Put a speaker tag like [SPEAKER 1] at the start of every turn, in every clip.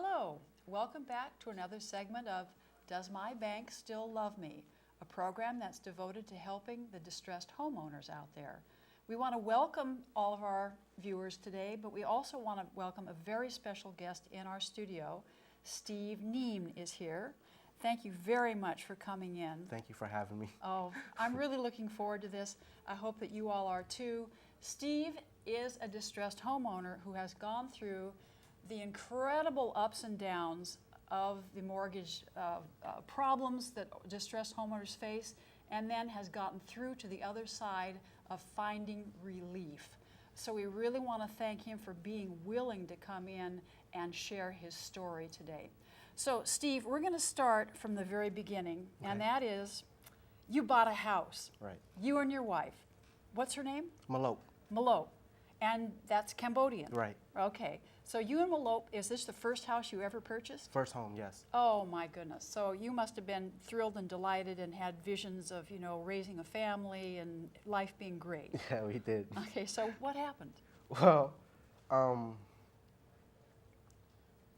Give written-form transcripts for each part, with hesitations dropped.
[SPEAKER 1] Hello, welcome back to another segment of Does My Bank Still Love Me? A program that's devoted to helping the distressed homeowners out there. We want to welcome all of our viewers today, but we also want to welcome a very special guest in our studio. Steve Nhean is here. Thank you very much for coming in.
[SPEAKER 2] Thank you for having me.
[SPEAKER 1] Oh, I'm really looking forward to this. I hope that you all are too. Steve is a distressed homeowner who has gone through the incredible ups and downs of the mortgage problems that distressed homeowners face, and then has gotten through to the other side of finding relief. So we really want to thank him for being willing to come in and share his story today. So Steve, we're going to start from the very beginning, and that is, you bought a house.
[SPEAKER 2] Right.
[SPEAKER 1] You and your wife. What's her name?
[SPEAKER 2] Malope.
[SPEAKER 1] Malope. And that's Cambodian.
[SPEAKER 2] Right.
[SPEAKER 1] Okay. So you and Malope, is this the first house you ever purchased?
[SPEAKER 2] First home, yes.
[SPEAKER 1] Oh my goodness. So you must have been thrilled and delighted and had visions of, raising a family and life being great.
[SPEAKER 2] Yeah, we did.
[SPEAKER 1] Okay, so what happened?
[SPEAKER 2] Well,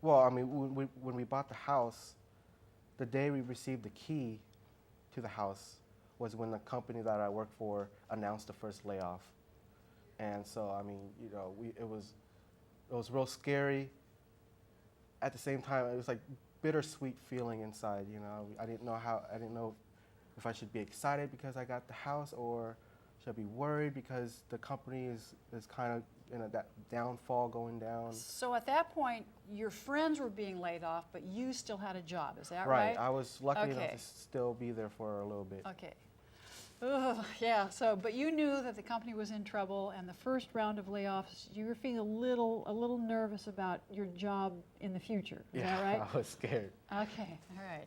[SPEAKER 2] when we bought the house, the day we received the key to the house was when the company that I work for announced the first layoff. And so, it was real scary. At the same time, it was like bittersweet feeling inside. I didn't know if I should be excited because I got the house, or should I be worried because the company is kind of in that downfall going down.
[SPEAKER 1] So at that point, your friends were being laid off, but you still had a job. Is that right?
[SPEAKER 2] Right. I was lucky enough to still be there for a little bit.
[SPEAKER 1] Okay. Ugh, yeah, but you knew that the company was in trouble, and the first round of layoffs, you were feeling a little nervous about your job in the future. Is that right?
[SPEAKER 2] I was scared.
[SPEAKER 1] Okay, all right.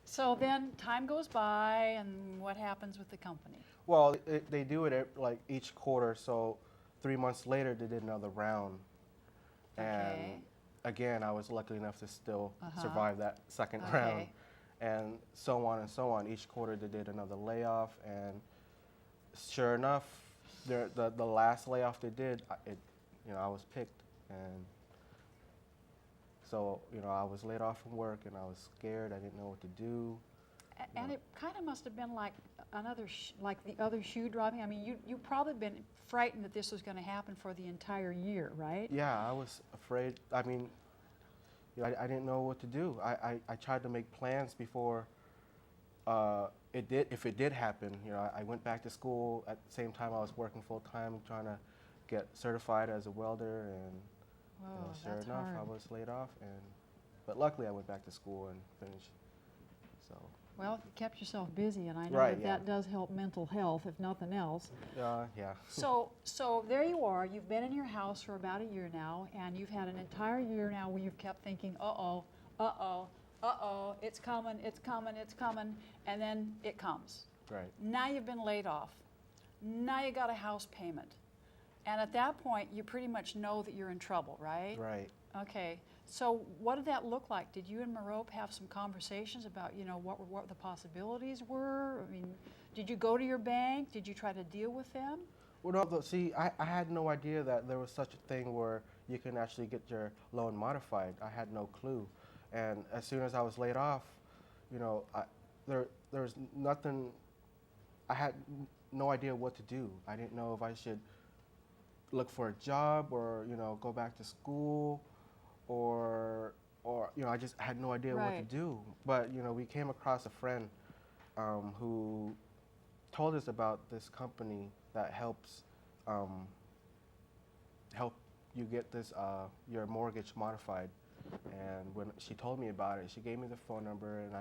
[SPEAKER 1] So then time goes by, and what happens with the company?
[SPEAKER 2] Well, they do it like each quarter, so 3 months later they did another round. And again, I was lucky enough to still survive that second round. And so on and so on. Each quarter they did another layoff, and sure enough, the last layoff they did, I was picked, and so I was laid off from work, and I was scared. I didn't know what to do.
[SPEAKER 1] And it kind of must have been like like the other shoe dropping. I mean, you probably been frightened that this was going to happen for the entire year, right?
[SPEAKER 2] Yeah, I was afraid. I mean, I didn't know what to do. I tried to make plans before if it did happen. I went back to school at the same time I was working full time, trying to get certified as a welder, and sure enough, I was laid off. But luckily, I went back to school and finished. So.
[SPEAKER 1] Well, you kept yourself busy, and I know that does help mental health, if nothing else.
[SPEAKER 2] Yeah.
[SPEAKER 1] So there you are. You've been in your house for about a year now, and you've had an entire year now where you've kept thinking, uh-oh, it's coming, and then it comes.
[SPEAKER 2] Right.
[SPEAKER 1] Now you've been laid off. Now you got a house payment. And at that point, you pretty much know that you're in trouble, right?
[SPEAKER 2] Right.
[SPEAKER 1] Okay. So what did that look like? Did you and Malope have some conversations about, what the possibilities were? I mean, did you go to your bank? Did you try to deal with them?
[SPEAKER 2] Well, no, see, I had no idea that there was such a thing where you can actually get your loan modified. I had no clue. And as soon as I was laid off, there was nothing, I had no idea what to do. I didn't know if I should look for a job or, go back to school, or I just had no idea what to do. But we came across a friend who told us about this company that helps help you get this your mortgage modified. And when she told me about it, she gave me the phone number, and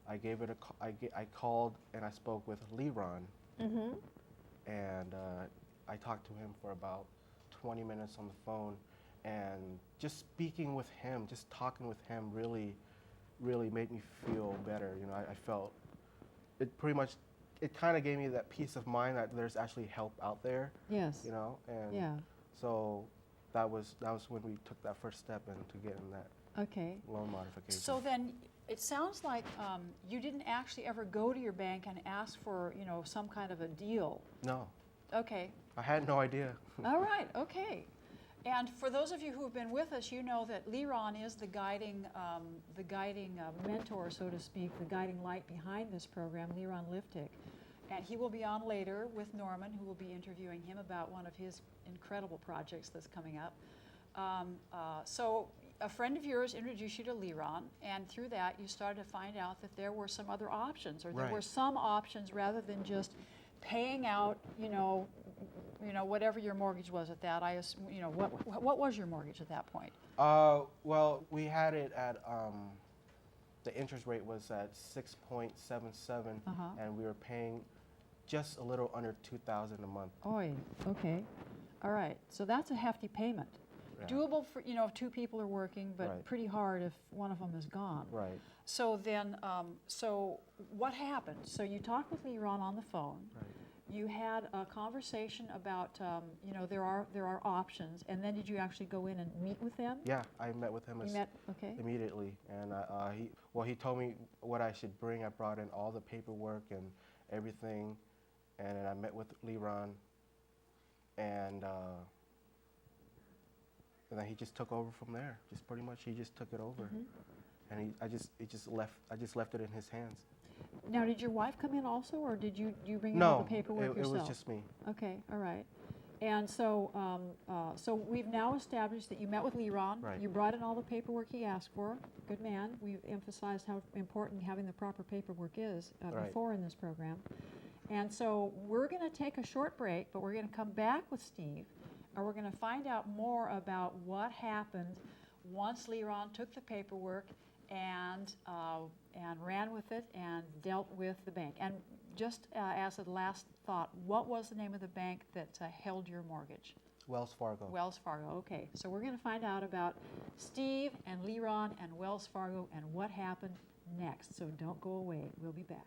[SPEAKER 2] I called and I spoke with Leeron, and I talked to him for about 20 minutes on the phone. And just speaking with him, just talking with him really made me feel better. I felt it pretty much, it kind of gave me that peace of mind that there's actually help out there.
[SPEAKER 1] Yes.
[SPEAKER 2] And so that was when we took that first step into getting that loan modification.
[SPEAKER 1] So then it sounds like you didn't actually ever go to your bank and ask for, some kind of a deal.
[SPEAKER 2] No.
[SPEAKER 1] Okay.
[SPEAKER 2] I had no idea.
[SPEAKER 1] All right, okay. And for those of you who have been with us, you know that Leeron is the guiding mentor, so to speak, the guiding light behind this program, Leeron Liftik. And he will be on later with Norman, who will be interviewing him about one of his incredible projects that's coming up. So a friend of yours introduced you to Leeron, and through that you started to find out that there were some other options, or there were some options rather than just paying out, whatever your mortgage was at that. What was your mortgage at that point?
[SPEAKER 2] Well, we had it at, the interest rate was at 6.77, and we were paying just a little under $2,000 a month.
[SPEAKER 1] Oy, okay. All right, so that's a hefty payment.
[SPEAKER 2] Yeah.
[SPEAKER 1] Doable for, if two people are working, but
[SPEAKER 2] Right.
[SPEAKER 1] pretty hard if one of them is gone.
[SPEAKER 2] Right.
[SPEAKER 1] So then, so what happened? So you talked with Leeron on the phone.
[SPEAKER 2] Right.
[SPEAKER 1] You had a conversation about, there are options, and then did you actually go in and meet with them?
[SPEAKER 2] Yeah, I met with him immediately, and he told me what I should bring. I brought in all the paperwork and everything, and then I met with Leeron, and then he just took over from there. Just pretty much, he just took it over, and I just left it in his hands.
[SPEAKER 1] Now, did your wife come in also, or did you bring in all the paperwork yourself?
[SPEAKER 2] No, it was just me.
[SPEAKER 1] Okay, all right. And so, so we've now established that you met with Leeron.
[SPEAKER 2] Right.
[SPEAKER 1] You brought in all the paperwork he asked for. Good man. We've emphasized how important having the proper paperwork is before in this program. And so we're going to take a short break, but we're going to come back with Steve, and we're going to find out more about what happened once Leeron took the paperwork and ran with it and dealt with the bank. And just as a last thought, what was the name of the bank that held your mortgage?
[SPEAKER 2] Wells Fargo.
[SPEAKER 1] Wells Fargo, okay. So we're going to find out about Steve and Leeron and Wells Fargo and what happened next. So don't go away. We'll be back.